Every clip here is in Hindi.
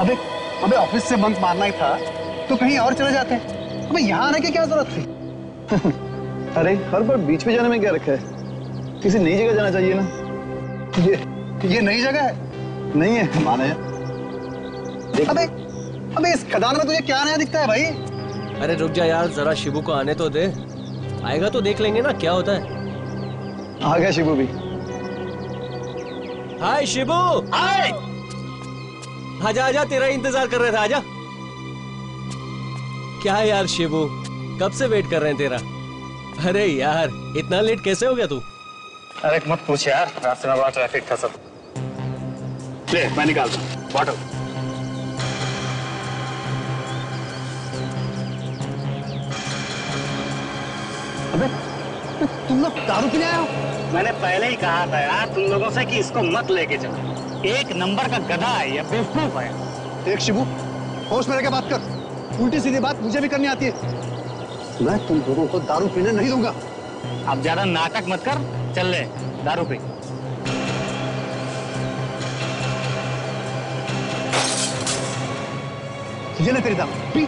अबे अबे ऑफिस से बंक मारना ही था तो कहीं और चले जाते। अबे यहाँ आने की क्या जरूरत थी? अरे हर बार बीच में जाने में क्या रखा है, किसी नई जगह जाना चाहिए ना। ये नई जगह है? नहीं है हमारे। अबे अबे इस खदान में तुझे क्या नया दिखता है भाई? अरे रुक जा यार, जरा शिबू को आने तो दे, आएगा तो देख लेंगे ना क्या होता है। आ गया शिबू भी। हाय शिबू। हाय। आजा आजा, तेरा इंतजार कर रहे थे, आजा। क्या है यार शिबू, कब से वेट कर रहे हैं तेरा। अरे यार इतना लेट कैसे हो गया तू? अरे मत पूछ यार, रास्ते में बड़ा ट्रैफिक था सब। ले मैं निकालता हूँ बॉटल। अबे तुम लोग दारू पीने आए हो? मैंने पहले ही कहा था यार तुम लोगों से कि इसको मत लेके चलो, एक नंबर का गधा है ये, बेवकूफ है। देख शिबू, होश में रह के बात कर, उल्टी सीधी बात मुझे भी करनी आती है। मैं तुम लोगों को दारू पीने नहीं दूंगा। अब ज्यादा नाटक मत कर, चल ले दारू पी। ये ले तेरी दारू, पी।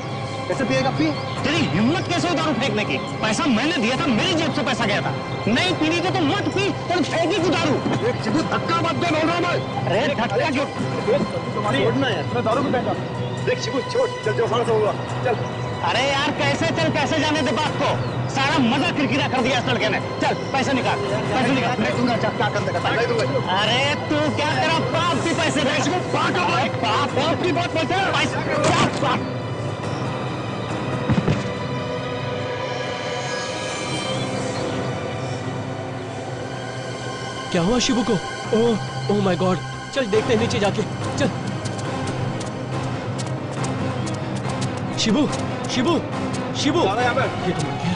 कैसे पिएगा? पी। तेरी हिम्मत कैसे हो दारू फेंकने की? पैसा मैंने दिया था, मेरी जेब से पैसा गया था। नहीं पीनी तो मत पी, पर फेंकी तू दारू। देख शिबू, धक्का मत दे, बोल रहा हूं मैं। अरे धक्का क्यों? छोड़ना यार, मैं दारू भी फेंका। देख शिबू छोड़, चल जो खाना होगा चल। अरे यार कैसे चल, कैसे जाने दे बात को, सारा मजा किरकिरा कर दिया इस लड़के ने। चल पैसे निकाल, पैसे निकाल। नहीं दूंगा, क्या कर देगा? नहीं दूंगा। अरे तू क्या तेरा बाप भी पैसे दे? बाप की बात बोलते हैं। क्या हुआ शिबू को? ओह माय गॉड, चल देखते हैं नीचे जाके, चल। शिबू शिबू शिबू, ये तो मर गया।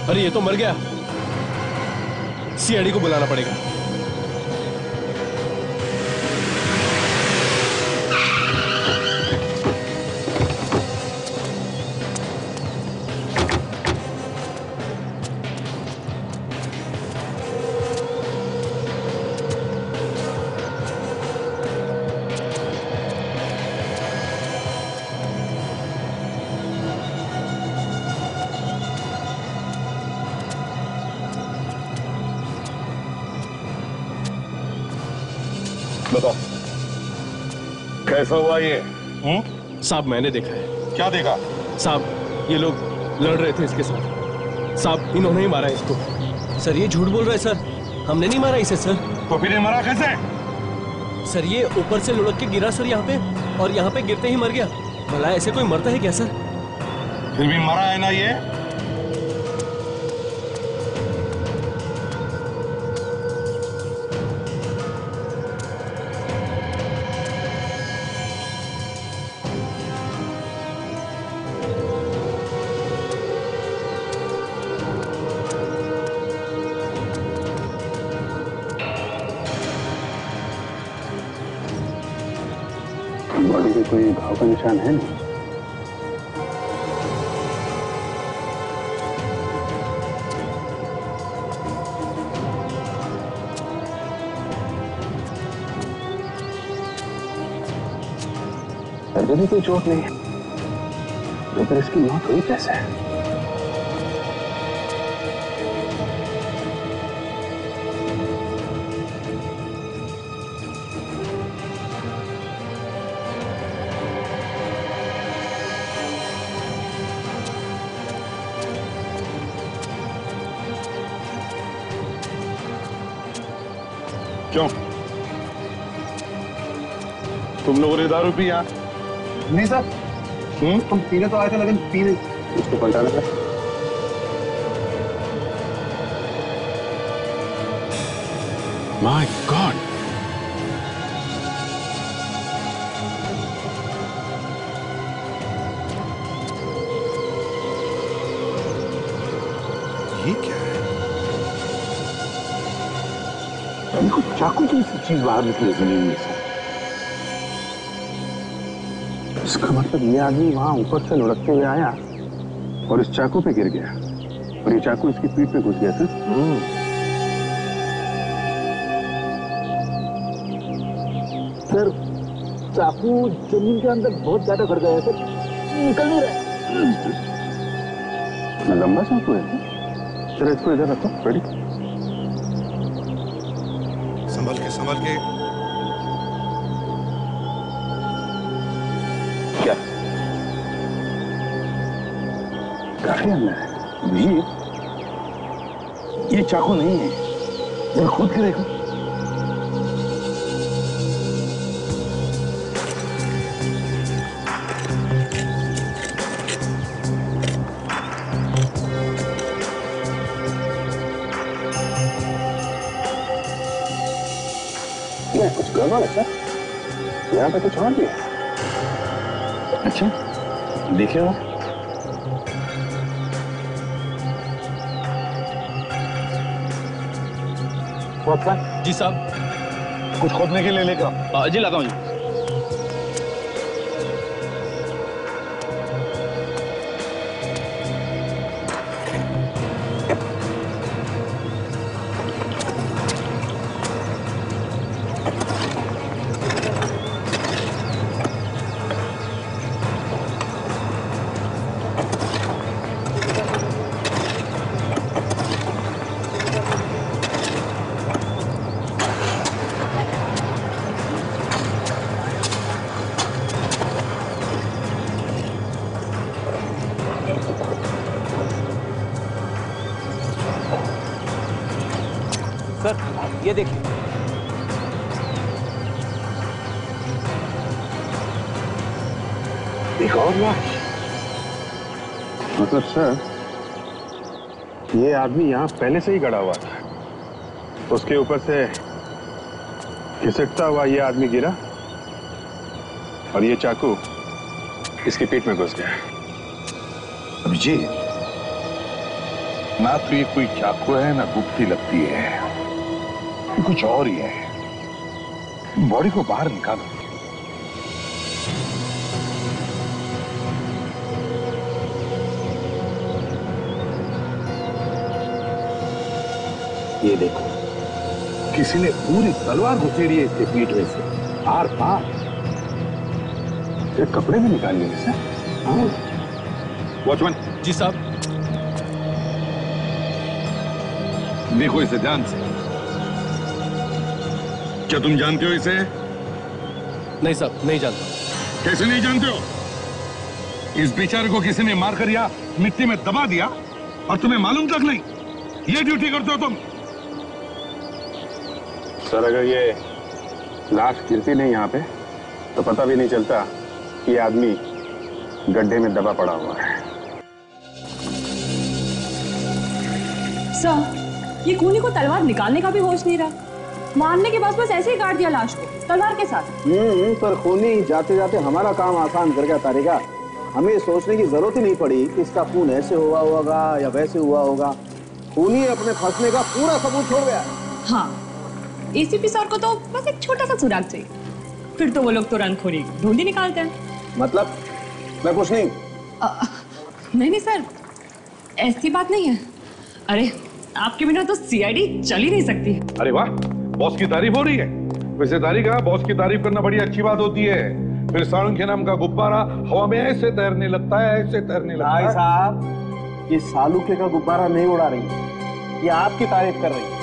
अरे ये तो मर गया, सीआईडी को बुलाना पड़ेगा। बताओ कैसा हुआ ये? साहब मैंने देखा है। क्या देखा? साहब ये लोग लड़ रहे थे इसके साथ। साहब इन्होंने ही मारा इसको। सर ये झूठ बोल रहा है सर, हमने नहीं मारा इसे सर। तो फिर ये मरा कैसे? सर ये ऊपर से लुढ़क के गिरा सर यहाँ पे, और यहाँ पे गिरते ही मर गया। भला ऐसे कोई मरता है क्या सर? फिर भी मरा है ना ये? बॉडी पे कोई घाव का निशान है नहीं? सर्जरी कोई चोट नहीं है, तो फिर इसकी मौत हुई कैसे? क्यों तुम लोगों ने दारू पिया? नहीं सर, तुम पीने तो आए थे लेकिन पीने उसको पलटाना था। माय गॉड, ये क्या है? देखो चाकू की चीज बाहर निकली जमीन में से। इसका मतलब ये आदमी वहां ऊपर से लुढ़कते हुए आया और इस चाकू पे गिर गया, और ये चाकू इसकी पीठ पे घुस गया था। सर चाकू जमीन के अंदर बहुत ज्यादा भर गया है सर, निकल नहीं रहा। लंबा चाकू है। चलो इसको इधर रखो। रेडी? संभल के संभल के। क्या काफी अंदर है नहीं, ये चाकू नहीं है। जरा खुद के देखो। ये कुछ गड़बड़ है सर, यहाँ पे कुछ और भी है। अच्छा देखिए वो। जी साहब। कुछ खोदने के लिए लेकर जी लाता हूँ जी। सर ये देखिए। एक और लाश। मतलब सर ये आदमी यहाँ पहले से ही गड़ा हुआ था, उसके ऊपर से घिसटता हुआ ये आदमी गिरा और ये चाकू इसकी पीठ में घुस गया। अभिजीत, ना तो ये कोई चाकू है ना गुप्ती लगती है, ये कुछ और ही है। बॉडी को बाहर निकालो। ये देखो, किसी ने पूरी तलवार घुसेड़ी है इसके पीठ में से आर पार। ये कपड़े भी निकाल लिए सर। हाँ। वॉचमैन जी साहब। देखो इसे ध्यान से। क्या तुम जानते हो इसे? नहीं साहब, नहीं जानता। कैसे नहीं जानते हो? इस बेचारे को किसी ने मारकर या मिट्टी में दबा दिया और तुम्हें मालूम तक नहीं। ये ड्यूटी करते हो तुम। सर अगर ये लाश गिरती नहीं यहाँ पे तो पता भी नहीं चलता कि ये आदमी गड्ढे में दबा पड़ा हुआ है। सर, ये खूनी को तलवार निकालने का भी होश नहीं रहा। मारने के बाद बस ऐसे ही काट दिया लाश को तलवार के साथ। पर खूनी जाते जाते हमारा काम आसान कर गया तारिका। हमें ये सोचने की जरूरत ही नहीं पड़ी कि इसका खून ऐसे हुआ होगा या वैसे हुआ होगा। खूनी अपने फंसने का पूरा सबूत छोड़ गया। हाँ, एसीपी सर को तो बस एक छोटा सा सुराग चाहिए, फिर तो वो लोग तुरंत खूनी ढूंढ ही निकालते हैं। मतलब मैं कुछ नहीं। नहीं सर, ऐसी बात नहीं है। अरे आपके बिना तो सीआईडी चल ही नहीं सकती। अरे वाह, बॉस की तारीफ हो रही है। वैसे तारिका, बॉस की तारीफ करना बड़ी अच्छी बात होती है। फिर साळुंखे नाम का गुब्बारा हवा में ऐसे तैरने लगता है, ऐसे तैरने लगता है। भाई साहब, ये सालूके का गुब्बारा नहीं उड़ा रही है, ये आपकी तारीफ कर रही है।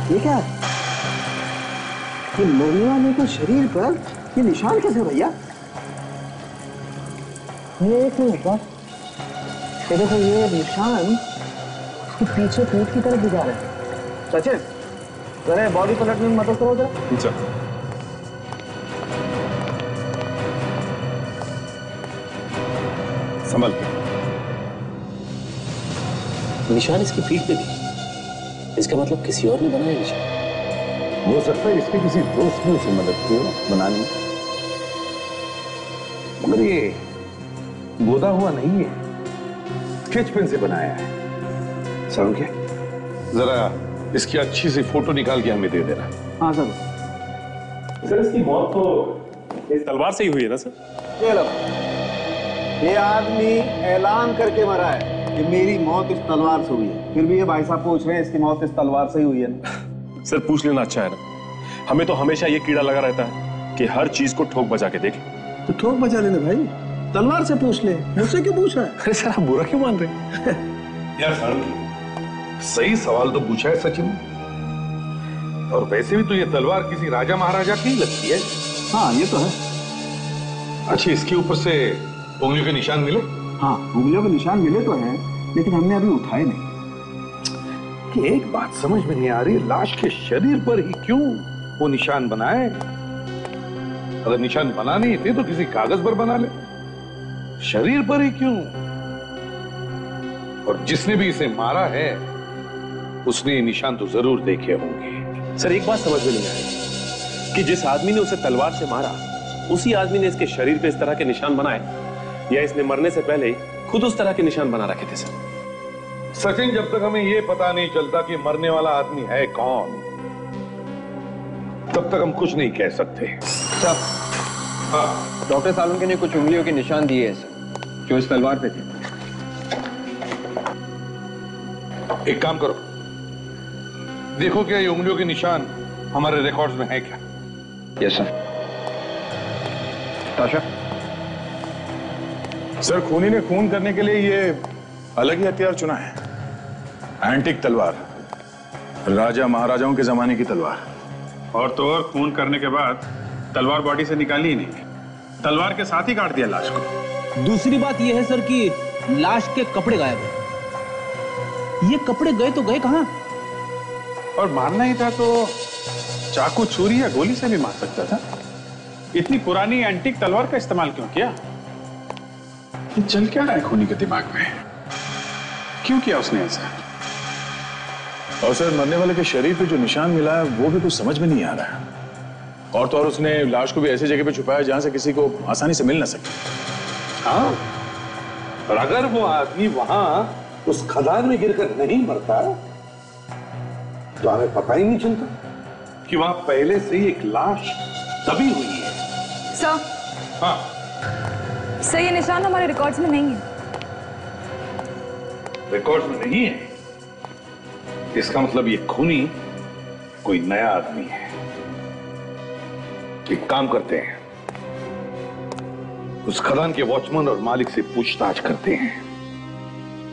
ये क्या है? ये मरने वाले के शरीर पर ये निशान कैसे भैया? ये एक मिनट बस, ये देखो ये निशान इसके पीछे पीठ की तरफ भी जा रहे हैं। सचिन, जरा बॉडी पलटने में मदद करो जरा। संभल के। निशान इसकी पीठ पे भी, इसका मतलब किसी और ने बनाया निशान। हो सकता है इसके किसी दोस्त ने उसे मदद की हो बनाने में। मगर ये गोदा हुआ नहीं है, स्केच पेन से बनाया है। साळुंखे, जरा इसकी अच्छी सी फोटो निकाल के हमें दे देना। हाँ सर। सर इसकी मौत तो इस तलवार से ही हुई है ना सर? ये लो, ये आदमी ऐलान करके मरा है कि मेरी मौत इस तलवार से हुई है। फिर भी ये भाई साहब पूछ रहे हैं इसकी मौत इस तलवार से ही हुई है ना? सर पूछ लेना अच्छा है ना, हमें तो हमेशा ये कीड़ा लगा रहता है कि हर चीज को ठोक बजा के देख। तो ठोक बजा लेना भाई, तलवार से पूछ ले, मुझसे क्यों पूछ रहा है? अरे सर आप बुरा क्यों मान रहे हैं? यार सर सही सवाल तो पूछा है सचिन, और वैसे भी तो ये तलवार किसी राजा महाराजा की लगती है। हाँ ये तो है। अच्छा इसके ऊपर से उंगलियों के निशान मिले? हाँ उंगलियों के निशान मिले तो हैं, लेकिन हमने अभी उठाए नहीं। कि एक बात समझ में नहीं आ रही, लाश के शरीर पर ही क्यों वो निशान बनाए? अगर निशान बनाने ही थे तो किसी कागज पर बना ले, शरीर पर ही क्यों? और जिसने भी इसे मारा है उसने ये निशान तो जरूर देखे होंगे। सर एक बात समझ में नहीं आई कि जिस आदमी ने उसे तलवार से मारा उसी आदमी ने इसके शरीर पे इस तरह के निशान बनाए, या इसने मरने से पहले ही खुद उस तरह के निशान बना रखे थे? सर सचिन जब तक हमें यह पता नहीं चलता कि मरने वाला आदमी है कौन, तब तक हम कुछ नहीं कह सकते। सर हाँ डॉक्टर सालुंके ने कुछ उंगलियों के निशान दिए हैं सर, जो इस तलवार पे थे। एक काम करो, देखो क्या ये उंगलियों के निशान हमारे रिकॉर्ड्स में है क्या? Yes sir. ताशा सर खूनी ने खून करने के लिए ये अलग ही हथियार चुना है, एंटिक तलवार, राजा महाराजाओं के जमाने की तलवार। और तो और खून करने के बाद तलवार बॉडी से निकाली ही नहीं, तलवार के साथ ही काट दिया लाश को। दूसरी बात यह है सर कि लाश के कपड़े गायब हैं। ये कपड़े गए तो गए कहां? और मारना ही था तो चाकू छुरी या गोली से भी मार सकता था, इतनी पुरानी एंटीक तलवार का इस्तेमाल क्यों किया? ये चल क्या रहा है खूनी के दिमाग में? क्यों किया उसने ऐसा? और सर मरने वाले के शरीर पे जो निशान मिला है वो भी कुछ समझ में नहीं आ रहा है। और तो और उसने लाश को भी ऐसी जगह पे छुपाया जहां से किसी को आसानी से मिल ना सके। हाँ, और अगर वो आदमी वहां उस खदान में गिरकर नहीं मरता तो हमें पता ही नहीं चलता कि वहां पहले से ही एक लाश दबी हुई है। सर हाँ सर, ये निशान हमारे रिकॉर्ड्स में नहीं है। रिकॉर्ड्स में नहीं है? इसका मतलब ये खूनी कोई नया आदमी है। एक काम करते हैं, उस खदान के वॉचमैन और मालिक से पूछताछ करते हैं,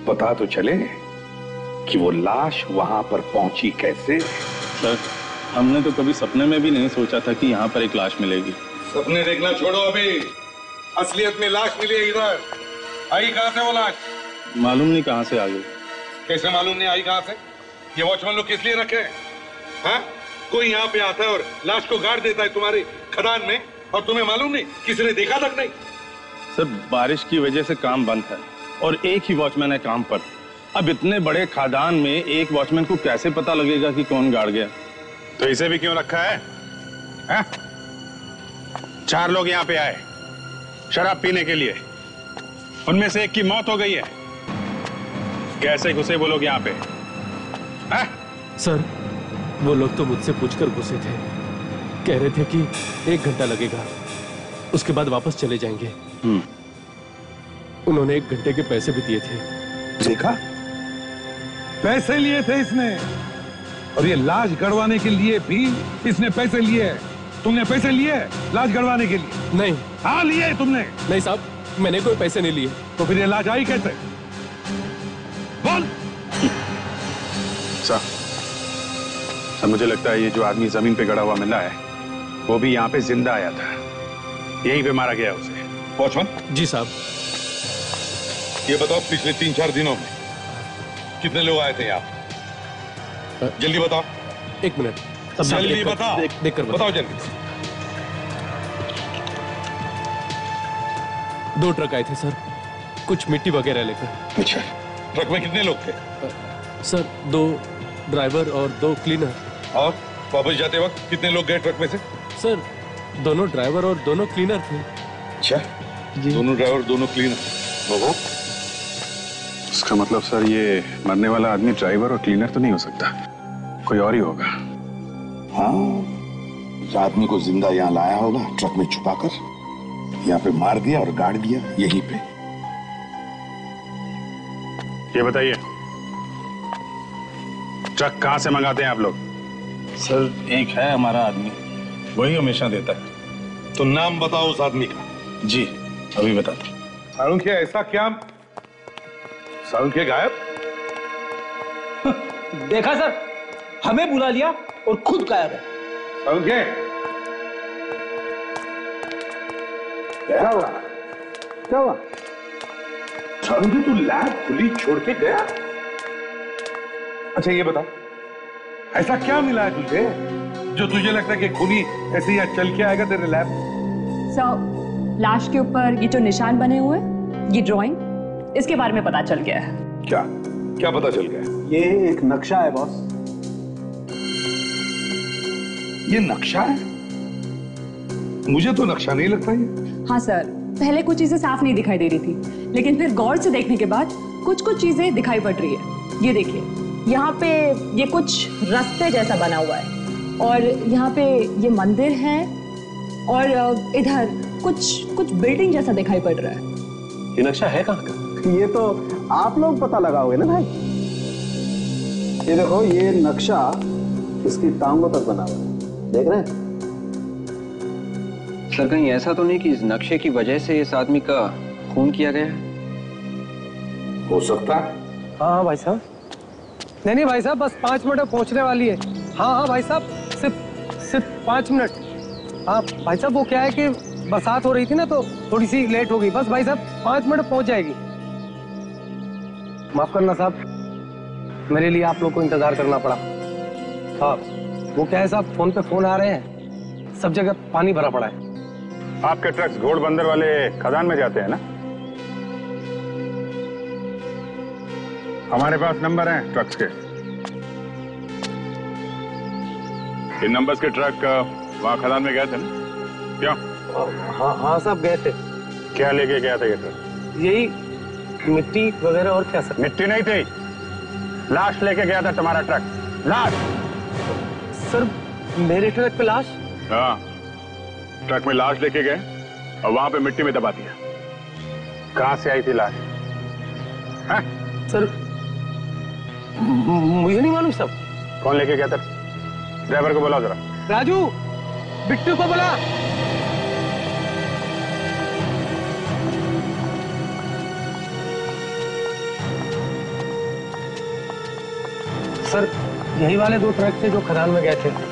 पता तो चले कि वो लाश वहां पर पहुंची कैसे। सर हमने तो कभी सपने में भी नहीं सोचा था कि यहाँ पर एक लाश मिलेगी। सपने देखना छोड़ो, अभी असलियत में लाश मिली है। इधर आई कहां से वो लाश? मालूम नहीं कहां से आ गई। कैसे मालूम नहीं आई कहां से? ये वॉचमैन लोग किस लिए रखे हैं? हाँ? कोई यहाँ पे आता है और लाश को गाड़ देता है तुम्हारी खदान में, और तुम्हें मालूम नहीं, किसी ने देखा तक नहीं। सर बारिश की वजह से काम बंद है और एक ही वॉचमैन है काम पर। अब इतने बड़े खदान में एक वॉचमैन को कैसे पता लगेगा कि कौन गाड़ गया? तो इसे भी क्यों रखा है? हा? 4 लोग यहाँ पे आए शराब पीने के लिए, उनमें से एक की मौत हो गई है। कैसे घुसे वो लोग यहाँ पे? हा? सर वो लोग तो मुझसे पूछकर घुसे थे, कह रहे थे कि 1 घंटा लगेगा, उसके बाद वापस चले जाएंगे। उन्होंने 1 घंटे के पैसे भी दिए थे। देखा, पैसे लिए थे इसने, और ये लाश गड़वाने के लिए भी इसने पैसे लिए। तुमने पैसे लिए लाश गड़वाने के लिए? नहीं। हाँ लिए तुमने? नहीं साहब, मैंने कोई पैसे नहीं लिए। तो फिर ये लाश आई कैसे? बोल। सर मुझे लगता है ये जो आदमी जमीन पे गड़ा हुआ मिला है वो भी यहाँ पे जिंदा आया था, यहीं पे मारा गया उसे। वॉचमैन जी साहब। ये बताओ पिछले 3-4 दिनों में कितने लोग आए थे यहाँ? जल्दी बताओ। 1 मिनट, जल्दी बताओ। देखकर बताओ जल्दी। 2 ट्रक आए थे सर, कुछ मिट्टी वगैरह लेकर। अच्छा, ट्रक में कितने लोग थे? सर 2 ड्राइवर और 2 क्लीनर। और वापस जाते वक्त कितने लोग गए ट्रक में से? सर 2 ड्राइवर और 2 क्लीनर थे। अच्छा, दोनों ड्राइवर 2 क्लीनर। इसका मतलब सर ये मरने वाला आदमी ड्राइवर और क्लीनर तो नहीं हो सकता, कोई और ही होगा। हाँ, उस आदमी को जिंदा यहाँ लाया होगा, ट्रक में छुपाकर यहाँ पे मार दिया और गाड़ दिया यहीं पे। ये बताइए, ट्रक कहां से मंगाते हैं आप लोग? सर, एक है हमारा आदमी, वही हमेशा देता है। तो नाम बताओ उस आदमी का। जी अभी बताता। सालुंखे, ऐसा क्या? सालुंखे गायब? देखा सर, हमें बुला लिया और खुद गायब है। सालुंखे, क्या हुआ? क्या हुआ? सालुंखे, तू लैब खुली छोड़ के गया? अच्छा ये बता, ऐसा क्या मिला है तुझे जो तुझे लगता है कि खूनी ऐसे ही चल के आएगा तेरे लैब? सर, लाश के ऊपर ये जो निशान बने हुए हैं, ये ड्राइंग, इसके बारे में पता चल गया है। क्या क्या पता चल गया? ये एक नक्शा है बॉस। ये नक्शा है? मुझे तो नक्शा नहीं लगता ये। हाँ सर, पहले कुछ चीजें साफ नहीं दिखाई दे रही थी, लेकिन फिर गौर से देखने के बाद कुछ कुछ चीजें दिखाई पड़ रही है। ये देखिए, यहाँ पे ये कुछ रास्ते जैसा बना हुआ है, और यहाँ पे ये मंदिर है, और इधर कुछ बिल्डिंग जैसा दिखाई पड़ रहा है। ये नक्शा है कहाँ का? ये तो आप लोग पता लगाओगे ना भाई। ये देखो, ये नक्शा इसकी टांगों तक बना हुआ है, देख रहे हैं? सर, कहीं ऐसा तो नहीं कि इस नक्शे की वजह से इस आदमी का खून किया गया है? हो सकता है। हाँ भाई साहब। नहीं भाई साहब, बस 5 मिनट में पहुंचने वाली है। हाँ भाई साहब, सिर्फ 5 मिनट। हाँ भाई साहब, वो क्या है कि बरसात हो रही थी ना, तो थोड़ी सी लेट हो गई। बस भाई साहब 5 मिनट में पहुंच जाएगी। माफ करना साहब, मेरे लिए आप लोग को इंतजार करना पड़ा। हाँ, वो क्या है साहब, फोन पे फोन आ रहे हैं, सब जगह पानी भरा पड़ा है। आपके ट्रक्स घोड़बंदर वाले खदान में जाते हैं ना? हमारे पास नंबर हैं ट्रक्स के। इन नंबर्स के ट्रक वहां खदान में गए थे ना? क्यों? हाँ साहब, गए थे। क्या लेके गया था ये ट्रक? यही मिट्टी वगैरह। और क्या सर? मिट्टी नहीं थी, लाश लेके गया था तुम्हारा ट्रक। लाश? सर, मेरे ट्रक पे लाश? हाँ, ट्रक में लाश लेके गए और वहां पे मिट्टी में दबा दिया। कहां से आई थी लाश? हाँ? सर, मुझे नहीं मालूम सब। कौन लेके गया था? ड्राइवर को बुलाओ जरा। राजू, बिट्टू को बुला। सर, यही वाले 2 ट्रक थे जो खदान में गए थे।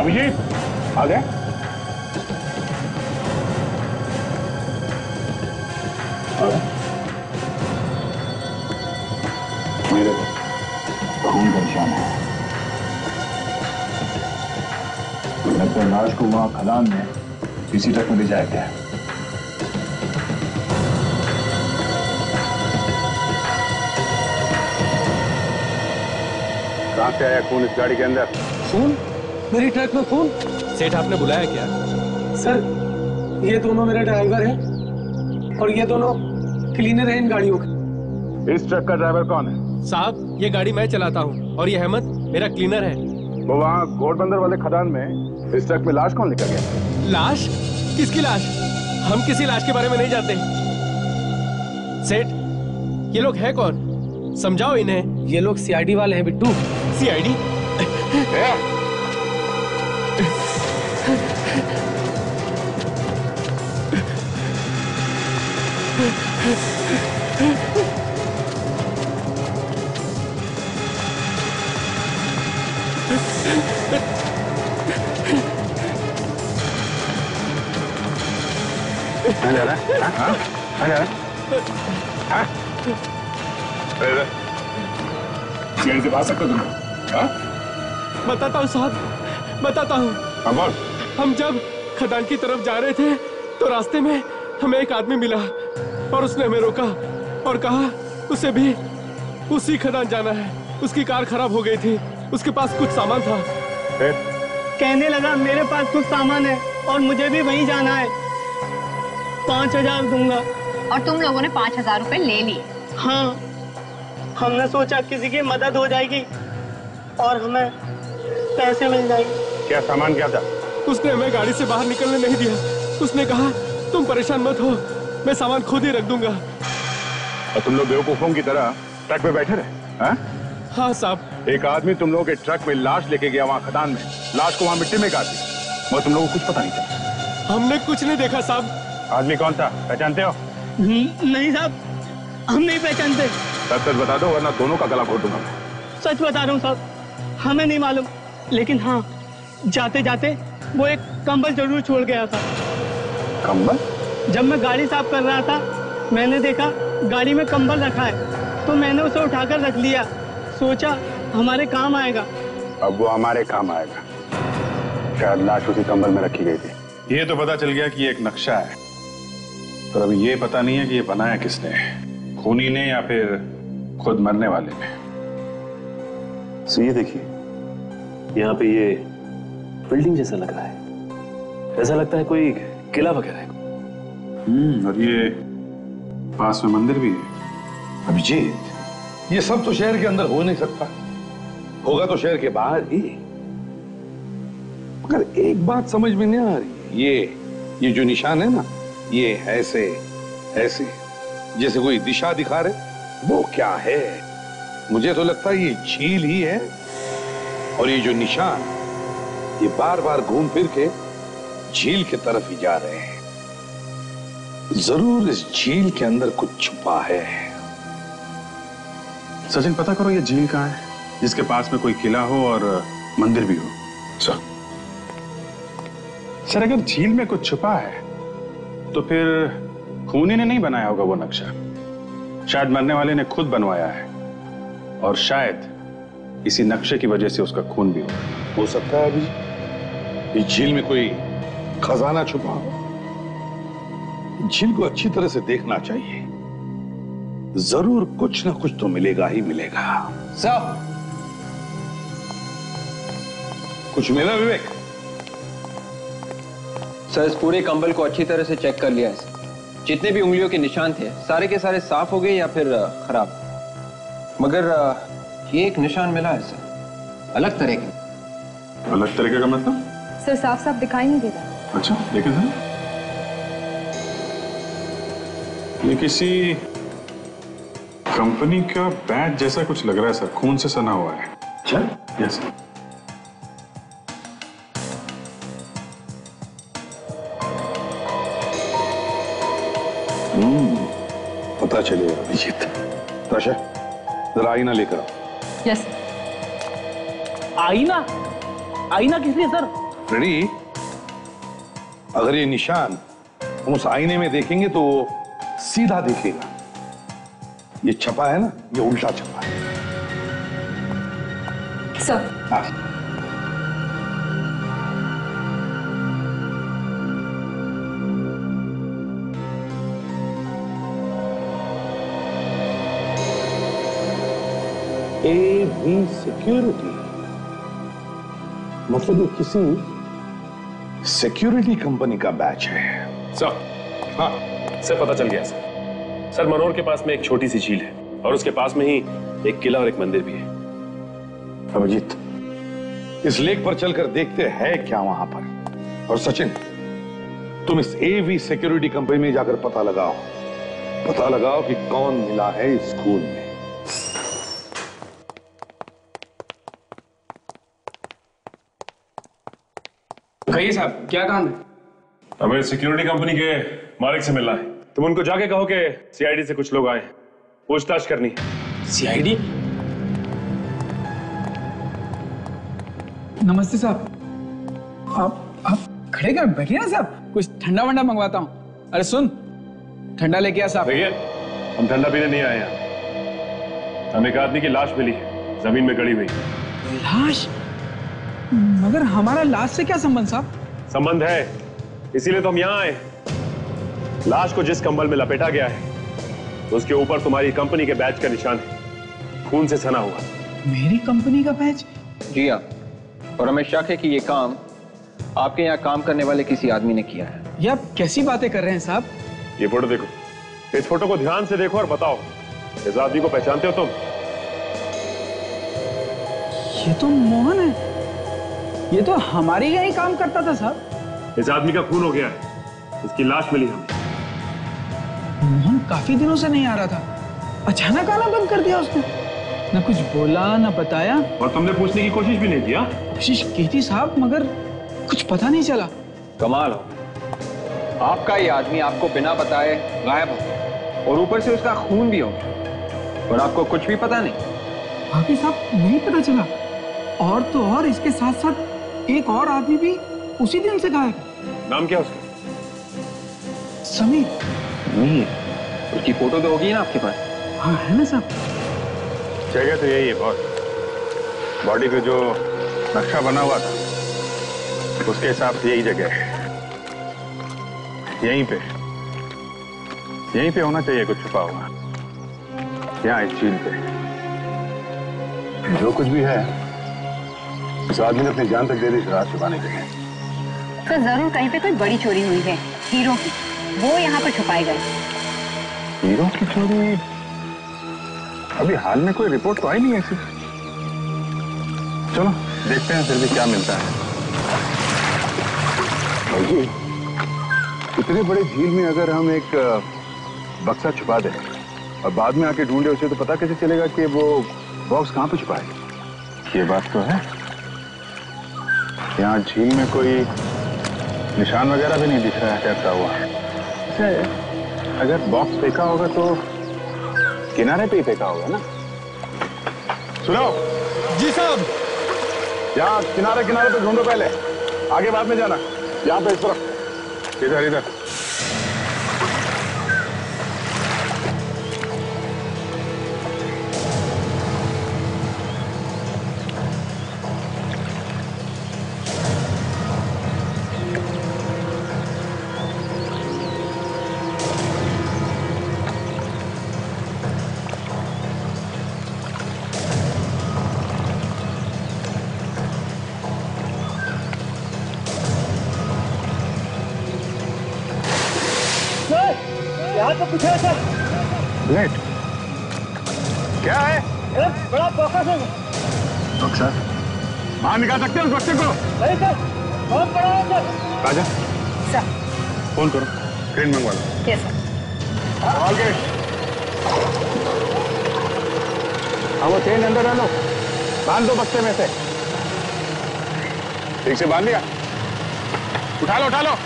अभिजीत, आ गए? मेरे खून का निशान है। लगता है लाश को वहां खदान में इसी ट्रक में ले जाया गया है। कहां से आया खून इस गाड़ी के अंदर? खून? मेरी ट्रक में खून? सेठ, आपने बुलाया क्या? सर, ये दोनों मेरे ड्राइवर हैं और ये दोनों क्लीनर हैं इन गाड़ियों के। इस ट्रक का ड्राइवर कौन है? साहब, ये गाड़ी मैं चलाता हूँ और ये अहमद मेरा क्लीनर है। वो वहाँ घोड़बंदर वाले खदान में इस ट्रक में लाश कौन लेकर गया? लाश? किसकी लाश? हम किसी लाश के बारे में नहीं जानते। सेठ, ये लोग हैं कौन? समझाओ इन्हें। ये लोग सीआईडी वाले हैं बिट्टू। सीआईडी? जा रहा है? हाँ? जा रहा है? हाँ? से बात सकते तुम? हाँ? बताता हूँ साहब, बताता हूँ। हम जब खदान की तरफ जा रहे थे तो रास्ते में हमें एक आदमी मिला और उसने हमें रोका और कहा उसे भी उसी खदान जाना है। उसकी कार खराब हो गई थी, उसके पास कुछ सामान था। कहने लगा मेरे पास कुछ सामान है और मुझे भी वहीं जाना है, 5,000 दूंगा। और तुम लोगों ने 5,000 रुपए ले लिए? हाँ, हमने सोचा किसी की मदद हो जाएगी और हमें पैसे मिल जाएंगे। क्या सामान क्या था? उसने हमें गाड़ी से बाहर निकलने नहीं दिया। उसने कहा तुम परेशान मत हो, मैं सामान खुद ही रख दूंगा। और तुम लोग बेवकूफों की तरह ट्रक में बैठे रहे? हाँ? हाँ साहब। एक आदमी तुम लोगों के ट्रक में लाश लेके गया वहाँ खदान में, लाश को वहाँ मिट्टी में गाड़ दी, मगर तुम लोगों को कुछ पता नहीं चला। हमने कुछ नहीं देखा साहब। आदमी कौन था, पहचानते हो? नहीं साहब, हम नहीं पहचानते। सच बता दो वरना दोनों का गला घोट दूंगा मैं। सच बता रहा हूँ साहब, हमें नहीं मालूम, लेकिन हाँ, जाते जाते वो एक कंबल जरूर छोड़ गया था। कंबल? जब मैं गाड़ी साफ कर रहा था मैंने देखा गाड़ी में कंबल रखा है, तो मैंने उसे उठाकर रख लिया, सोचा हमारे काम आएगा। अब वो हमारे काम आएगा। शायद लाश उसी कंबल में रखी गई थी। ये तो पता चल गया कि ये एक नक्शा है, पर अभी ये पता नहीं है कि ये बनाया किसने, खूनी ने या फिर खुद मरने वाले ने। सो ये देखिए, यहाँ पे ये बिल्डिंग जैसा लग रहा है, ऐसा लगता है कोई किला वगैरह है। और ये पास में मंदिर भी है। अभिजीत, ये सब तो शहर के अंदर हो नहीं सकता, होगा तो शहर के बाहर ही। मगर एक बात समझ में नहीं आ रही, ये जो निशान है ना, ये ऐसे ऐसे जैसे कोई दिशा दिखा रहे, वो क्या है? मुझे तो लगता है ये झील ही है, और ये जो निशान ये बार बार घूम फिर के झील की तरफ ही जा रहे हैं। जरूर इस झील के अंदर कुछ छुपा है। सचिन, पता करो ये झील कहाँ है, जिसके पास में कोई किला हो और मंदिर भी हो। सर अगर झील में कुछ छुपा है तो फिर खूनी ने नहीं बनाया होगा वो नक्शा, शायद मरने वाले ने खुद बनवाया है, और शायद इसी नक्शे की वजह से उसका खून भी हो सकता है। अभी इस झील में कोई खजाना छुपा हो। झील को अच्छी तरह से देखना चाहिए, जरूर कुछ ना कुछ तो मिलेगा ही मिलेगा। साहब, कुछ मिला विवेक? सर, इस पूरे कंबल को अच्छी तरह से चेक कर लिया है। जितने भी उंगलियों के निशान थे सारे के सारे साफ हो गए या फिर खराब, मगर ये एक निशान मिला है सर, अलग तरह का। अलग तरीके का मतलब? सर साफ साफ दिखाई नहीं दे रहा। अच्छा, देखें सर, ये किसी कंपनी का बैच जैसा कुछ लग रहा है सर, खून से सना हुआ है। अच्छा, यस सर। पता चलेगा अभिजीत। ताशा, जरा आईना लेकर आओ। यस। आईना? आईना किस लिए सर? रेडी? अगर ये निशान हम उस आईने में देखेंगे तो वो सीधा दिखेगा। ये छपा है ना, ये उल्टा छपा है। सर। हाँ। AV सिक्योरिटी, मतलब ये किसी सिक्योरिटी कंपनी का बैच है। सर, हाँ सर, पता चल गया सर। सर, मनोर के पास में एक छोटी सी झील है और उसके पास में ही एक किला और एक मंदिर भी है। अभिजीत, इस लेक पर चलकर देखते हैं क्या वहां पर। और सचिन, तुम इस AV सिक्योरिटी कंपनी में जाकर पता लगाओ पता लगाओ कि कौन मिला है इस खून में। कहिए साहब, क्या काम है? हमें सिक्योरिटी कंपनी के मालिक से मिलना है। तुम उनको जाके कहो कि सीआईडी से कुछ लोग आए, पूछताछ करनी। सीआईडी? नमस्ते साहब। आप खड़े क्या, बैठिए ना साहब, कुछ ठंडा वंडा मंगवाता हूँ। अरे सुन, ठंडा लेके आ साहब। देखिए, हम ठंडा पीने नहीं आए यहाँ। हमें एक आदमी की लाश मिली है, जमीन में गड़ी हुई। लाश? मगर हमारा लाश से क्या संबंध साहब? संबंध है, इसीलिए तो हम यहाँ आए। लाश को जिस कंबल में लपेटा गया है, उसके ऊपर तुम्हारी कंपनी के बैच का निशान है, खून से सना हुआ। मेरी कंपनी का बैच? जी हाँ, और हमें शक है कि ये काम आपके यहाँ काम करने वाले किसी आदमी ने किया है। ये आप कैसी बातें कर रहे हैं साहब? ये फोटो देखो, इस फोटो को ध्यान से देखो और बताओ, इस आदमी को पहचानते हो तुम? ये तो मोहन है, ये तो हमारे यहाँ ही काम करता था साहब। इस आदमी का खून हो गया है, इसकी लाश मिली हमें। मोहन काफी दिनों से नहीं आ रहा था, अचानक आना बंद कर दिया उसने। ना कुछ बोला ना बताया। और तुमने पूछने की कोशिश भी नहीं किया? कोशिश की थी साहब, मगर कुछ पता नहीं चला। कमाल हो, आपका ये आदमी आपको बिना बताए गायब हो, और ऊपर से उसका खून भी हो, और आपको कुछ भी पता नहीं। बाकी साहब नहीं पता चला, और तो और इसके साथ साथ एक और आदमी भी उसी दिन से गायब है। नाम क्या उसका? समीर। उसकी फोटो तो होगी ना आपके पास? हाँ है ना साहब। जगह तो यही है बॉस, बॉडी पे जो नक्शा बना हुआ था उसके हिसाब से यही जगह है। यहीं पे होना चाहिए कुछ छुपा हुआ, यहाँ इस झील पे। जो कुछ भी है, इस आदमी ने अपनी जान तक दे दी शराब छुपाने के लिए। तो जरूर कहीं पे कोई बड़ी चोरी हुई है हीरो की, वो यहाँ पर छुपाए गए। हीरो की चोरी? अभी हाल में कोई रिपोर्ट तो आई नहीं ऐसी। चलो देखते हैं फिर भी क्या मिलता है। जी, इतने बड़े झील में अगर हम एक बक्सा छुपा दें और बाद में आके ढूंढे उसे, तो पता कैसे चलेगा कि वो बॉक्स कहाँ पे छुपा है? ये बात तो है, यहाँ झील में कोई निशान वगैरह भी नहीं दिख रहा है टैपता हुआ। अगर बॉक्स फेंका होगा तो किनारे पे ही फेंका होगा ना? सुनो जी साहब। यहाँ किनारे पे ढूंढो, पहले आगे बाद में जाना। यहाँ पे इस तरफ, इधर। यहाँ तो कुछ है सर। लेट क्या है? बड़ा बॉक्स है। बक्सा बाहर निकाल सकते हैं उस बक्से को? नहीं सर, बहुत बड़ा है सर। राजा सर फोन करो, ट्रेन मंगवा लो। Yes sir. हाँ वो ट्रेन अंदर डालो, बांध दो बक्से में से। ठीक से बांध लिया? उठा लो उठाओ।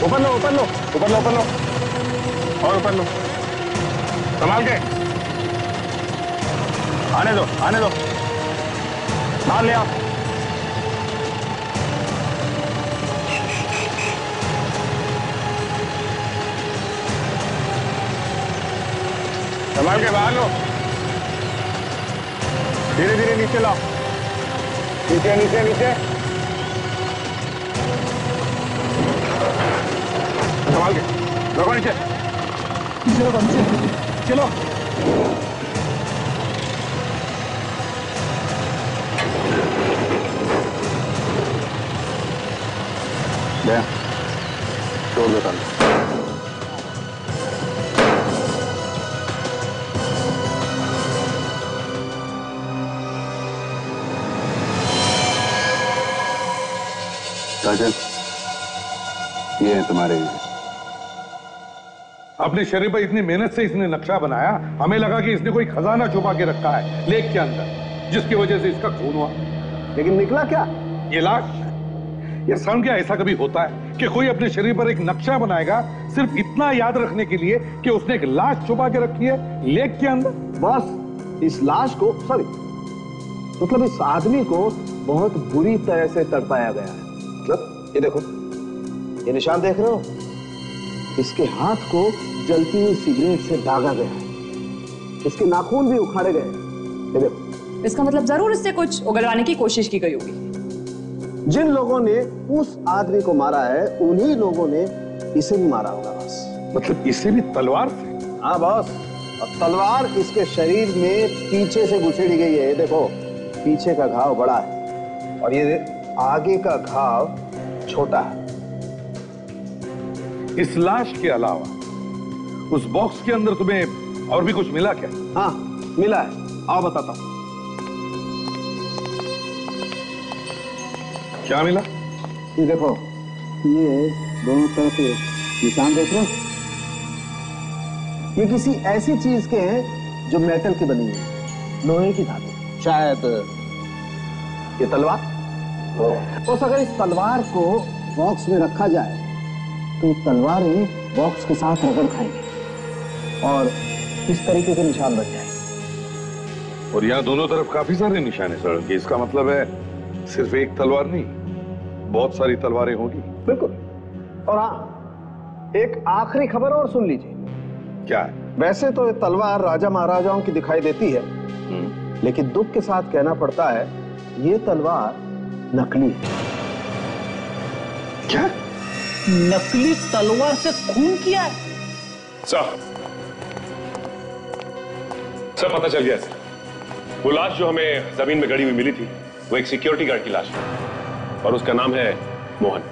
ऊपर लो और ऊपर लो, संभाल के। आने दो बाहर ले आओ। संभाल के बाहर लो, धीरे धीरे नीचे लाओ, नीचे संभाल के लोगों नीचे चलो। छोड़ दो ताला। काजल, ये है तुम्हारे। अपने शरीर पर इतनी मेहनत से इसने नक्शा बनाया, हमें लगा कि इसने कोई खजाना छुपा के रखा है लेक के अंदर, जिसकी वजह से इसका खून हुआ। लेकिन निकला क्या? ये लाश। ये साउंड क्या ऐसा कभी होता है कि कोई अपने शरीर पर एक नक्शा बनाएगा सिर्फ इतना याद रखने के लिए कि उसने एक लाश छुपा के रखी है लेक के अंदर? बस इस लाश को, सॉरी मतलब इस आदमी को बहुत बुरी तरह से तड़पाया गया है। मतलब ये देखो, ये निशान देख रहे हो? इसके हाथ को जलती हुई सिगरेट से दागा गया है। इसके नाखून भी उखाड़े गए। ये देखो। इसका मतलब जरूर इससे कुछ उगलवाने की कोशिश की गई होगी। जिन लोगों ने उस आदमी को मारा है, उन्हीं लोगों ने इसे भी मारा होगा। बस मतलब इसे भी तलवार से? हाँ बॉस, और तलवार इसके शरीर में पीछे से घुसेड़ी गई है। ये देखो, पीछे का घाव बड़ा है और ये आगे का घाव छोटा है। इस लाश के अलावा उस बॉक्स के अंदर तुम्हें और भी कुछ मिला क्या? हाँ मिला है, आओ बताता हूं। क्या मिला? ये देखो, ये दोनों तरफ निशान देख रहे हो? ये किसी ऐसी चीज के हैं जो मेटल की बनी है, लोहे की धातु। शायद ये तलवार। तो अगर इस तलवार को बॉक्स में रखा जाए तो तलवारें बॉक्स के साथ रगड़ खाएंगे और इस तरीके के निशान बच जाएंगे। और यहाँ दोनों तरफ काफी सारे निशान है सर, कि इसका मतलब है सिर्फ एक तलवार नहीं, बहुत सारी तलवारें होगी। बिल्कुल। और हाँ, एक आखिरी खबर और सुन लीजिए। क्या है? वैसे तो ये तलवार राजा महाराजाओं की दिखाई देती है, लेकिन दुख के साथ कहना पड़ता है ये तलवार नकली है। क्या? नकली तलवार से खून किया है? सर पता चल गया सर। वो लाश जो हमें जमीन में गड़ी हुई मिली थी, वो एक सिक्योरिटी गार्ड की लाश है और उसका नाम है मोहन।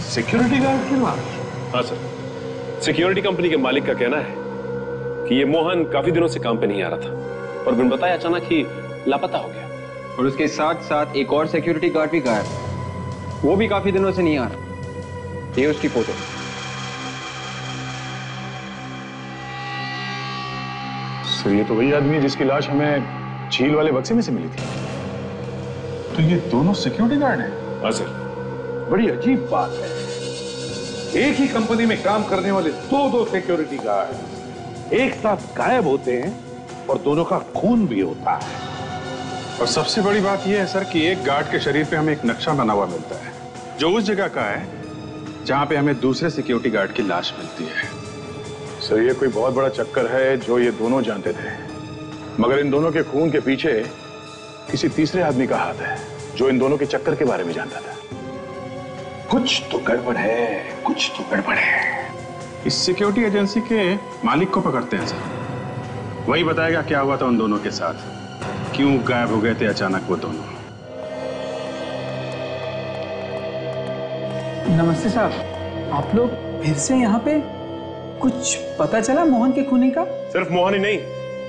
सिक्योरिटी गार्ड की लाश? हाँ सर, सिक्योरिटी कंपनी के मालिक का कहना है कि ये मोहन काफी दिनों से काम पे नहीं आ रहा था और बिन बताए अचानक ही लापता हो गया। और उसके साथ साथ एक और सिक्योरिटी गार्ड भी गायब, वो भी काफी दिनों से नहीं आ रहा। ये उसकी फोटो। सर ये तो वही आदमी है जिसकी लाश हमें झील वाले बक्से में से मिली थी। तो ये दोनों सिक्योरिटी गार्ड हैं? हाँ सर। बड़ी अजीब बात है, एक ही कंपनी में काम करने वाले दो सिक्योरिटी गार्ड एक साथ गायब होते हैं और दोनों का खून भी होता है। और सबसे बड़ी बात यह है सर कि एक गार्ड के शरीर पे हमें एक नक्शा बना हुआ मिलता है जो उस जगह का है जहां पे हमें दूसरे सिक्योरिटी गार्ड की लाश मिलती है। सर ये कोई बहुत बड़ा चक्कर है जो ये दोनों जानते थे, मगर इन दोनों के खून के पीछे किसी तीसरे आदमी का हाथ है जो इन दोनों के चक्कर के बारे में जानता था। कुछ तो गड़बड़ है, कुछ तो गड़बड़ है। इस सिक्योरिटी एजेंसी के मालिक को पकड़ते हैं सर, वही बताएगा क्या हुआ था उन दोनों के साथ, क्यों गायब हो गए थे अचानक वो दोनों। नमस्ते साहब, आप लोग फिर से यहाँ पे? कुछ पता चला मोहन के खूनी का? सिर्फ मोहन ही नहीं,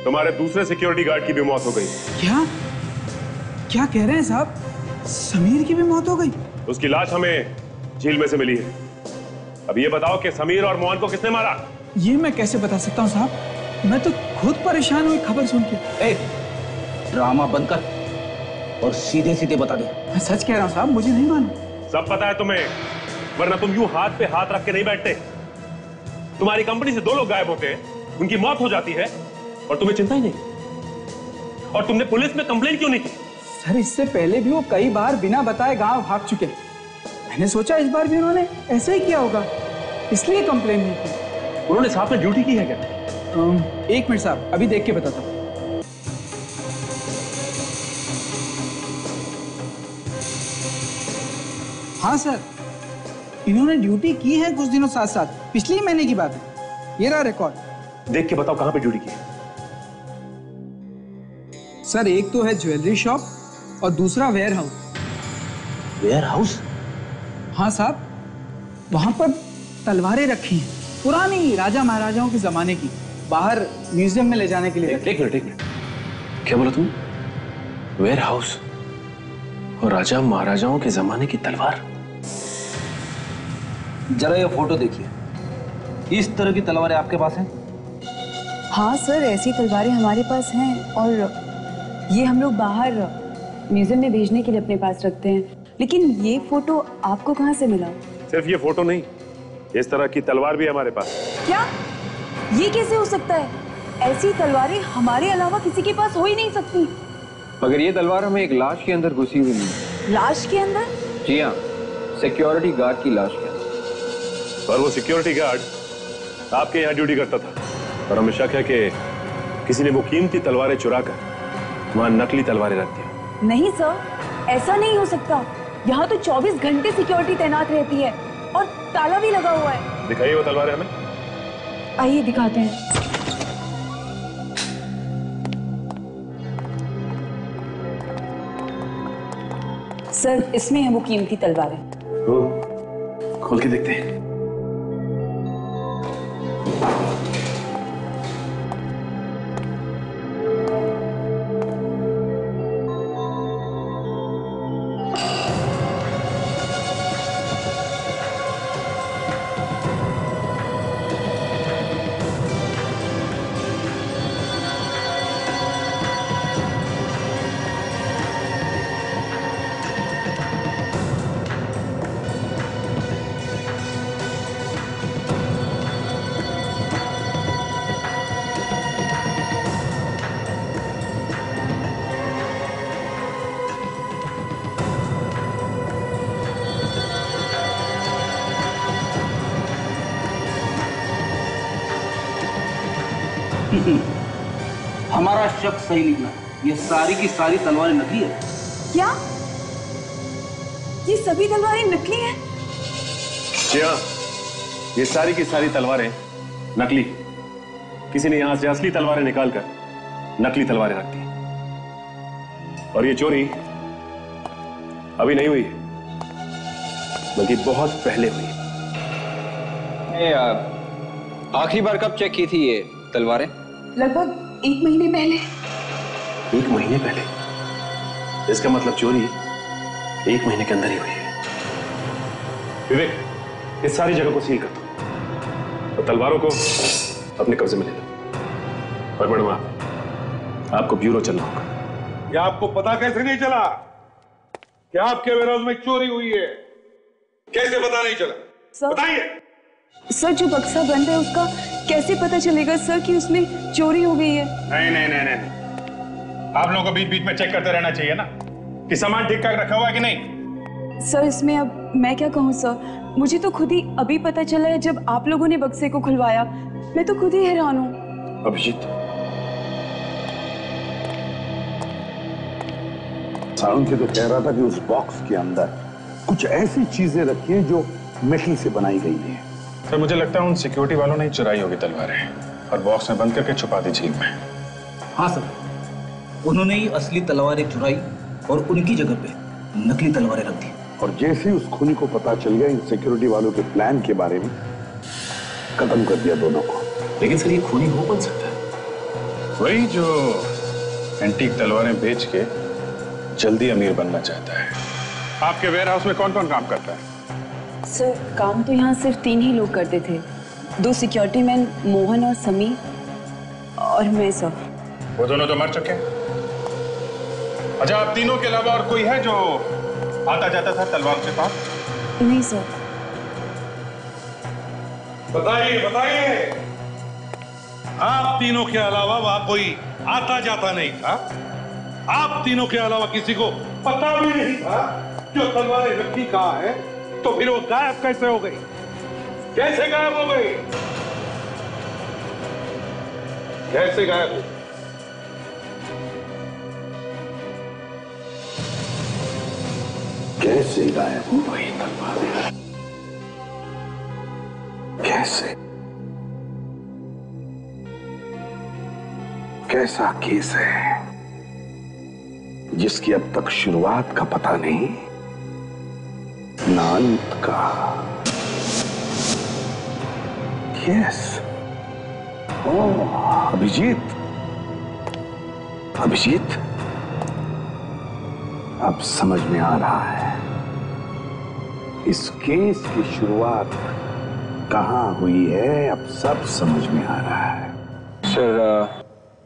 तुम्हारे दूसरे सिक्योरिटी गार्ड की भी मौत हो गई। क्या क्या कह रहे हैं साहब? समीर की भी मौत हो गई? उसकी लाश हमें झील में से मिली है। अब ये बताओ कि समीर और मोहन को किसने मारा? ये मैं कैसे बता सकता हूँ साहब, मैं तो खुद परेशान हुई खबर सुन के। ड्रामा बंद कर और सीधे सीधे बता दे। मैं सच कह रहा हूँ साहब, मुझे नहीं मालूम। सब पता है तुम्हें, वरना तुम यूं हाथ पे हाथ रख के नहीं बैठते। तुम्हारी कंपनी से 2 लोग गायब होते हैं, उनकी मौत हो जाती है और तुम्हें चिंता ही नहीं। और तुमने पुलिस में कंप्लेंट क्यों नहीं की? सर इससे पहले भी वो कई बार बिना बताए गांव भाग चुके हैं। मैंने सोचा इस बार भी उन्होंने ऐसा ही किया होगा, इसलिए कंप्लेंट नहीं की। उन्होंने साथ में ड्यूटी की है क्या? 1 मिनट साहब, अभी देख के बताता हूँ। हाँ सर, इन्होंने ड्यूटी की है कुछ दिनों साथ साथ, पिछले ही महीने की बात है। ये रहा रिकॉर्ड। देख के बताओ कहां पे ड्यूटी की है। सर एक तो है ज्वेलरी शॉप और दूसरा वेयर हाउस। Ware house? हाँ साहब, वहां पर तलवारें रखी हैं, पुरानी राजा महाराजाओं के जमाने की, बाहर म्यूजियम में ले जाने के लिए। एक मिनट, क्या बोला तुम? वेयर हाउस और राजा महाराजाओं के जमाने की तलवार? जरा ये फोटो देखिए, इस तरह की तलवारें आपके पास हैं? हाँ सर, ऐसी तलवारें हमारे पास हैं और ये हम लोग बाहर म्यूजियम में भेजने के लिए अपने पास रखते हैं। लेकिन ये फोटो आपको कहाँ से मिला? सिर्फ ये फोटो नहीं, इस तरह की तलवार भी है हमारे पास। क्या? ये कैसे हो सकता है? ऐसी तलवारें हमारे अलावा किसी के पास हो ही नहीं सकती। मगर ये तलवार हमें एक लाश के अंदर घुसी हुई मिली। लाश के अंदर? जी हाँ, सिक्योरिटी गार्ड की लाश के अंदर। और वो सिक्योरिटी गार्ड आपके यहाँ ड्यूटी करता था और हमें शक है कि किसी ने वो कीमती तलवारें चुराकर वहां नकली तलवारें रख दी। नहीं सर, ऐसा नहीं हो सकता। यहाँ तो 24 घंटे सिक्योरिटी तैनात रहती है और ताला भी लगा हुआ है। दिखाइए वो तलवारें हमें। आइए दिखाते हैं। सर, इसमें है वो कीमती तलवारें। खोल के देखते हैं। हमारा शक सही निकला, ये सारी की सारी तलवारें नकली है। क्या? ये सभी तलवारें नकली हैं? जी हाँ, ये सारी की सारी तलवारें नकली। किसी ने यहां से असली तलवारें निकालकर नकली तलवारें रख दी। और ये चोरी अभी नहीं हुई है, बल्कि बहुत पहले हुई। आखिरी बार कब चेक की थी ये तलवारें? लगभग 1 महीने पहले। 1 महीने पहले? इसका मतलब चोरी 1 महीने के अंदर ही हुई है। विवेक, इस सारी जगह को सील कर दो और तलवारों को अपने कब्जे में ले लो। और मैडम, आपको ब्यूरो चलना होगा। क्या आपको पता कैसे नहीं चला कि आपके वेयरहाउस में चोरी हुई है? कैसे पता नहीं चला? बताइए। सर, जो बक्सा बंद है उसका कैसे पता चलेगा सर कि उसमें चोरी हो गई है? नहीं नहीं नहीं नहीं, आप लोगों को बीच बीच में चेक करते रहना चाहिए ना कि सामान ठीक ठाक रखा हुआ है कि नहीं। सर, इसमें अब मैं क्या कहूँ सर, मुझे तो खुद ही अभी पता चला है जब आप लोगों ने बक्से को खुलवाया। मैं तो खुद ही हैरान हूँ। अभिजीत, सारुण के तो कह रहा था कि उस बॉक्स के अंदर कुछ ऐसी चीजें रखी हैं जो मेटल से बनाई गई हैं। सर, मुझे लगता है उन सिक्योरिटी वालों ने चुराई होगी तलवारें और बॉक्स में बंद करके छुपा दी झील में। हाँ सर, उन्होंने ही असली तलवारें चुराई और उनकी जगह पे नकली तलवारें रख दी। और जैसे ही उस खूनी को पता चल गया इन सिक्योरिटी वालों के प्लान के बारे में, खत्म कर दिया दोनों को। लेकिन सर, ये खूनी हो बन सकता है? वही जो एंटीक तलवारें बेच के जल्दी अमीर बनना चाहता है। आपके वेयरहाउस में कौन कौन काम करता है? सर, काम तो यहाँ सिर्फ 3 ही लोग करते थे। 2 सिक्योरिटी मैन, मोहन और समीर, और मैं सर। वो दोनों तो मर चुके हैं। अच्छा, आप तीनों के अलावा और कोई है जो आता जाता था तलवार के पास? नहीं सर। बताइए बताइए, आप तीनों के अलावा वहां कोई आता जाता नहीं था? आप तीनों के अलावा किसी को पता भी नहीं था जो तलवारें रखी कहाँ है? तो फिर वो गायब कैसे हो गई? कैसे गायब हो गई? कैसे गायब हो? कैसे गायब हो गई तलवारें? कैसे? कैसा केस है जिसकी अब तक शुरुआत का पता नहीं, ना अंत का? यस, ओह अभिजीत, अभिजीत, अब समझ में आ रहा है। इस केस की शुरुआत कहाँ हुई है अब सब समझ में आ रहा है। सर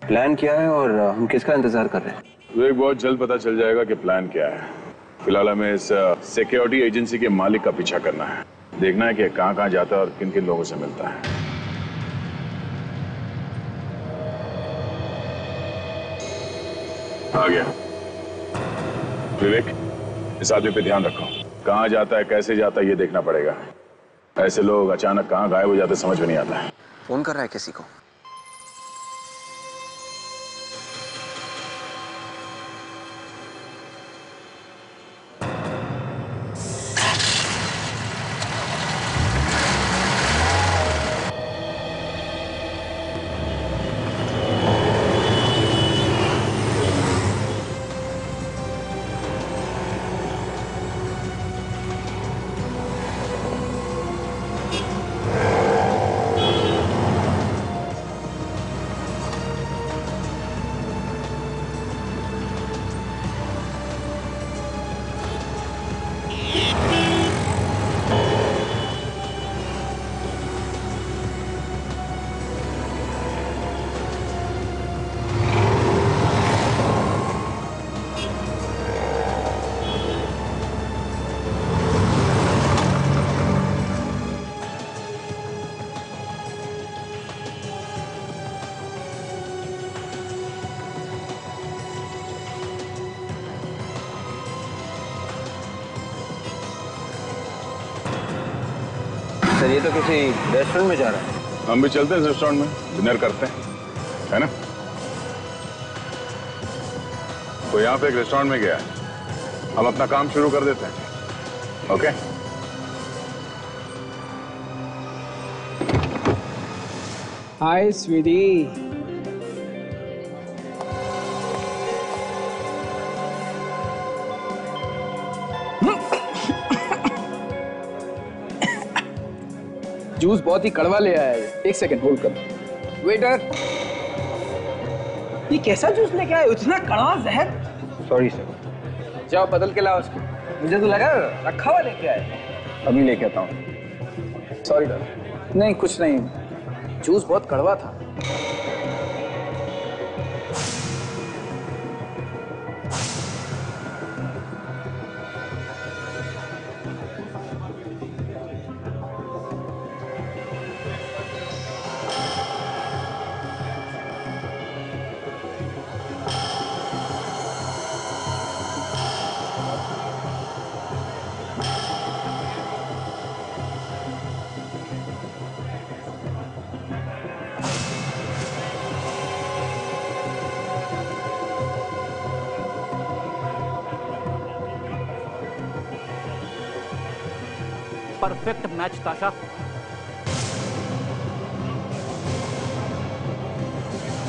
प्लान क्या है और हम किसका इंतजार कर रहे हैं? विवेक, बहुत जल्द पता चल जाएगा कि प्लान क्या है। फिलहाल हमें इस सिक्योरिटी एजेंसी के मालिक का पीछा करना है, देखना है कि कहाँ कहाँ जाता है और किन किन लोगों से मिलता है। आ गया। विवेक, इस आदमी पे ध्यान रखो, कहाँ जाता है कैसे जाता है ये देखना पड़ेगा। ऐसे लोग अचानक कहाँ गायब हो जाते समझ में नहीं आता है। फोन कर रहा है किसी को? सर ये तो किसी रेस्टोरेंट में जा रहा है। हम भी चलते हैं रेस्टोरेंट में, डिनर करते हैं, है ना? तो यहाँ पे एक रेस्टोरेंट में गया है, हम अपना काम शुरू कर देते हैं। ओके? हाय स्वीटी। जूस बहुत ही कड़वा ले आया है। एक सेकंड होल्ड कर। वेटर, ये कैसा जूस लेके आए? इतना कड़वा जहर। Sorry sir. जाओ बदल के लाओ उसको। मुझे तो लगा रखा हुआ लेके आए। अभी लेके आता हूँ। सॉरी नहीं, कुछ नहीं, जूस बहुत कड़वा था। परफेक्ट मैच ताशा।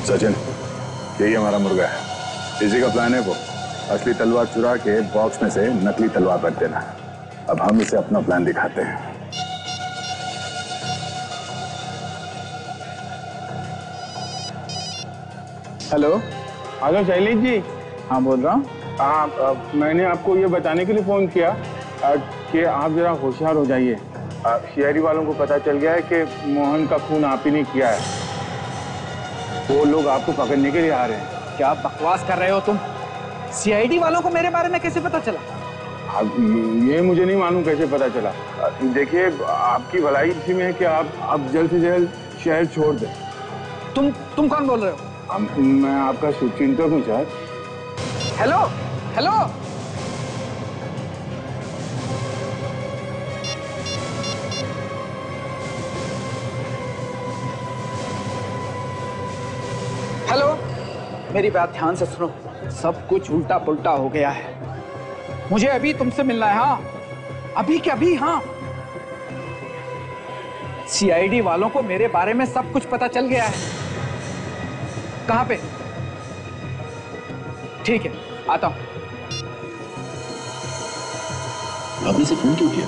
सचिन, यही हमारा मुर्गा है। इसी का प्लान है वो असली तलवार चुरा के बॉक्स में से नकली तलवार रख देना। अब हम इसे अपना प्लान दिखाते हैं। Hello hello Shailesh ji. हाँ बोल रहा हूँ। हाँ, मैंने आपको ये बताने के लिए फोन किया कि आप जरा होशियार हो जाइए। सीआईडी वालों को पता चल गया है कि मोहन का खून आप ही ने किया है। वो लोग आपको पकड़ने के लिए आ रहे हैं। क्या बकवास कर रहे हो तुम? सीआईडी वालों को मेरे बारे में कैसे पता चला? अब ये मुझे नहीं मालूम कैसे पता चला। देखिए, आपकी भलाई इसी में है कि आप जल्द से जल्द शहर छोड़ दें। तुम कौन बोल रहे हो? मैं आपका शुभचिंतक हूँ सर। हेलो हेलो, हेलो, मेरी बात ध्यान से सुनो। सब कुछ उल्टा पुल्टा हो गया है। मुझे अभी तुमसे मिलना है। हाँ, अभी क्या अभी? हाँ, सीआईडी वालों को मेरे बारे में सब कुछ पता चल गया है। कहाँ पे? ठीक है, आता हूं। आपने से फोन क्यों किया?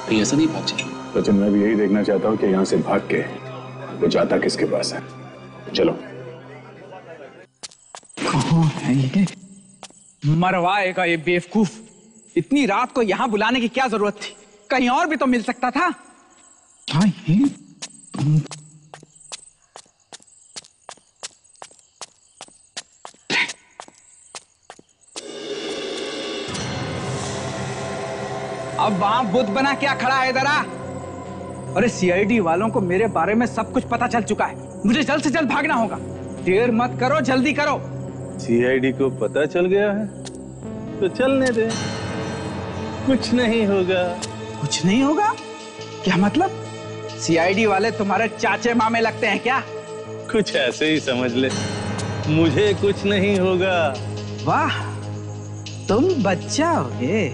कहीं ऐसा नहीं भाग जाए? सचिन, मैं भी यही देखना चाहता हूँ कि यहाँ से भाग के वो जाता किसके पास है। चलो। कहाँ है ये? मरवाएगा ये बेवकूफ। इतनी रात को यहाँ बुलाने की क्या जरूरत थी? कहीं और भी तो मिल सकता था। क्या ये अब वहां बुद्ध बना क्या खड़ा है इधर आ? अरे सीआईडी वालों को मेरे बारे में सब कुछ पता चल चुका है, मुझे जल्द से जल्द भागना होगा। देर मत करो, जल्दी करो। सीआईडी को पता चल गया है तो चलने दे, कुछ नहीं होगा। कुछ नहीं होगा? क्या मतलब? सीआईडी वाले तुम्हारे चाचे मामे लगते हैं क्या? कुछ ऐसे ही समझ ले, मुझे कुछ नहीं होगा। वाह, तुम बच्चा होगे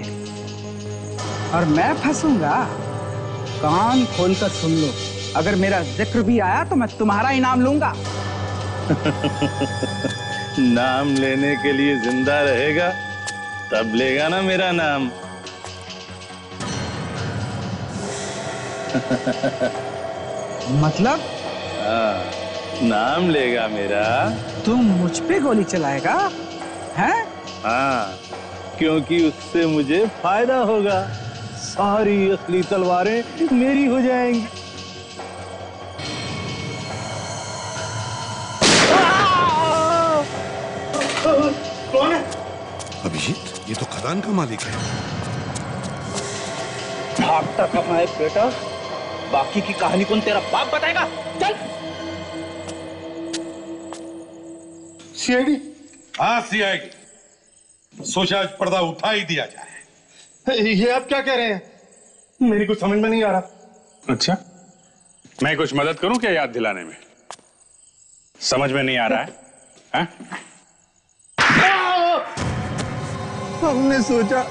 और मैं फंसूंगा। कान खोलकर सुन लो, अगर मेरा जिक्र भी आया तो मैं तुम्हारा ही नाम लूंगा। नाम लेने के लिए जिंदा रहेगा तब लेगा ना मेरा नाम। मतलब? हाँ, नाम लेगा मेरा। तुम मुझ पे गोली चलाएगा? हैं? हाँ, क्योंकि उससे मुझे फायदा होगा। सारी असली तलवारें मेरी हो जाएंगी। कौन है? अभिजीत, ये तो खदान का मालिक है। भागता कहाँ है बेटा? बाकी की कहानी कौन तेरा बाप बताएगा? चल। सीआईडी? हाँ सीआईडी। सोचा आज पर्दा उठा ही दिया जाए। ये आप क्या कह रहे हैं? मेरी कुछ समझ में नहीं आ रहा। अच्छा, मैं कुछ मदद करूं क्या याद दिलाने में? समझ में नहीं आ रहा है? हमने सोचा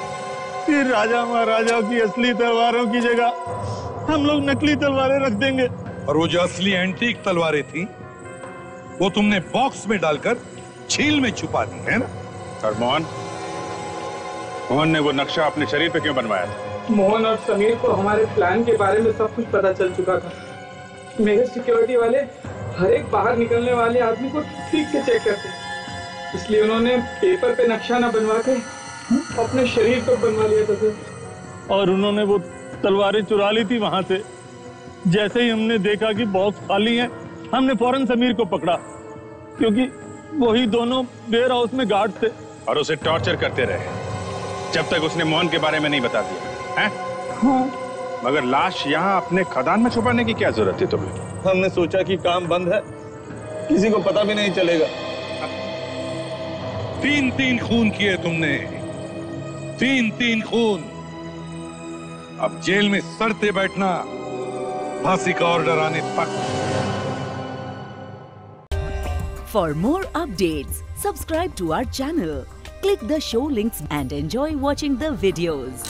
कि राजा महाराजाओं की असली तलवारों की जगह हम लोग नकली तलवारें रख देंगे। और वो जो असली एंटीक तलवारें थी वो तुमने बॉक्स में डालकर छील में छुपा दी है ना? और मोहन ने वो नक्शा अपने शरीर पे क्यों बनवाया था? मोहन और समीर को हमारे प्लान के बारे में सब कुछ पता चल चुका था। मेरे सिक्योरिटी वाले हर एक बाहर निकलने वाले आदमी को ठीक से चेक करते हैं, इसलिए उन्होंने पेपर पे नक्शा ना बनवा के अपने शरीर पर बनवा लिया था सर। और उन्होंने वो तलवारें चुरा ली थी वहां से। जैसे ही हमने देखा कि बॉक्स खाली है, हमने फौरन समीर को पकड़ा, क्योंकि वही दोनों वेयर हाउस में गार्ड थे। और उसे टॉर्चर करते रहे जब तक उसने मोहन के बारे में नहीं बता दिया है? हाँ। मगर लाश यहाँ अपने खदान में छुपाने की क्या जरूरत थी तुम्हें? हमने सोचा कि काम बंद है, किसी को पता भी नहीं चलेगा। 3-3 खून किए तुमने, 3-3 खून। अब जेल में सड़ते बैठना, फांसी का ऑर्डर आने तक। For more updates, subscribe to our channel, click the show links and enjoy watching the videos.